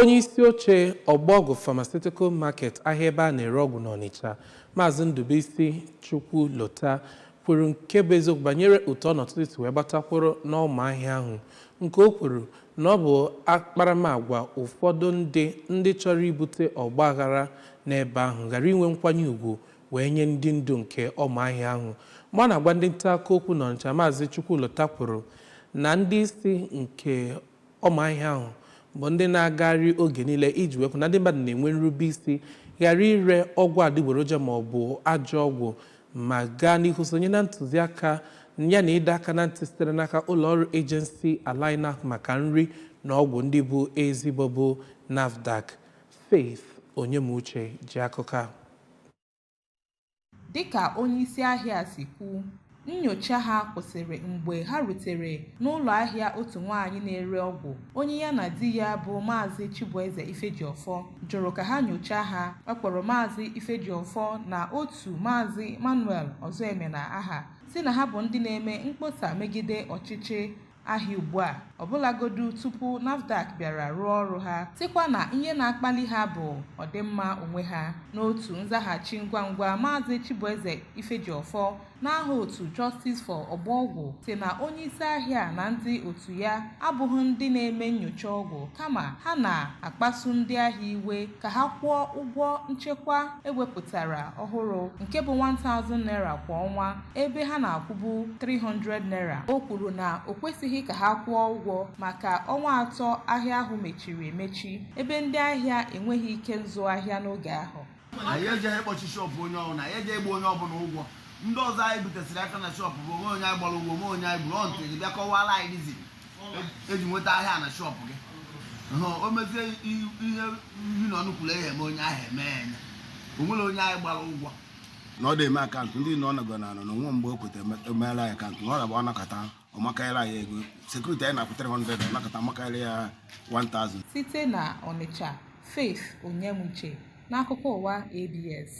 Onye isi oche Ogbo Pharmaceutical Market Ahịa ebe a na-ere ọgwụ n'Ọnịcha, Maazị Ndubuisi Chukwu Lota kwuru nke bụ eziokwu banyere otu ọnọdụ si wee gbatakwuru n'ọma ahịa ahụ, nke o kwuru na ọ bụ akparamagwa ụfọdụ ndị chọrọ ibute ọgba aghara n'ebe ahụ ghara inwe nkwanye ùgwù wee nye ndị ndu nke ọma ahịa ahụ. Mgbe a na-agwa ndị nta akụkọ okwu n'Ọnịcha, Maazị Chukwu Lota kwuru na ndị isi nke ọma ahịa ahụ bụ ndị na-agagharị oge niile iji wepụ na ndị mmadụ na-enwe nrube isi ghara ire ọgwụ adịgboroja ma ọ bụ ajọ ọgwụ ma gaa n'ihu sonye na ntụziaka ya na ịdọ aka na ntị sitere n'aka ụlọọrụ ejensi ala maka nri na ọgwụ ndị bụ ezigbo bụ NAFDAC. Faith Onye ji akụkọ a. Dịka onye isi ahịa si kwu, nnyocha ha kwụsịrị mgbe ha rutere n'ụlọ ahịa otu nwaanyị na-ere ọgwụ onye ya na di ya bụ Maazị Chibueze Ifejiọfọ jụrụ ka ha nyochaa ha. Ọ kpọrọ Maazị Ifejiọfọ na otu Maazị Manuel Ọzọemena aha si na ha bụ ndị na-eme mkpọsa megide ọchịchị ahịa ugbu a ọbụlagodu tupu NAFDAC bịara rụọ ọrụ ha, sịkwa na ihe na-akpali ha bụ ọdịmma onwe ha. N'otu nzaghachi ngwa ngwa, Maazị Chibueze Ifejiọfọ n'aha otu Justice for Ogbo si na onye isi ahịa na ndị otu ya abụghị ndị na-eme nnyocha ọgwụ, kama ha na-akpasu ndị ahịa iwe ka ha kwụọ ụgwọ nchekwa ewepụtara ọhụrụ nke bụ 1,000 naira kwa ọnwa ebe ha na-akwụbu 300 naira. O kwuru na o kwesịghị ka ha kwụọ ụgwọ maka ọnwa atọ ahịa ahụ mechiri emechi ebe ndị ahịa enweghị ike nzụ ahịa n'oge ahụ. Anyị ejeghị ịkpọchi shọpụ onye ọbụla, anyị ejeghị ịgba onye ọbụla ụgwọ. Ndị ọzọ anyị butesịrị aka na shọpụ bụ onwe onye anyị gbara ụgwọ, onwe onye anyị gburu ọntụ gị bịa kọwara anyị dizi eji nweta ahịa na shọpụ gị. O mezie ihe nri na ọnụkwụrụ ehe eme onye ahụ eme ya, o nwere onye anyị gbara ụgwọ. Na ọ dị-eme akaụntụ ndị nọ nọgo na nwe mgbe o kweta emeela ya akaụntụ na ọ ga-agba ọnakọta ọmakarịa ya ego sekuriti anyị na-akwụ 300 ọnakọta amakarịa ya 1,000. Site na Ọnịcha, Faith Onye n'akụkọ ụwa ABS.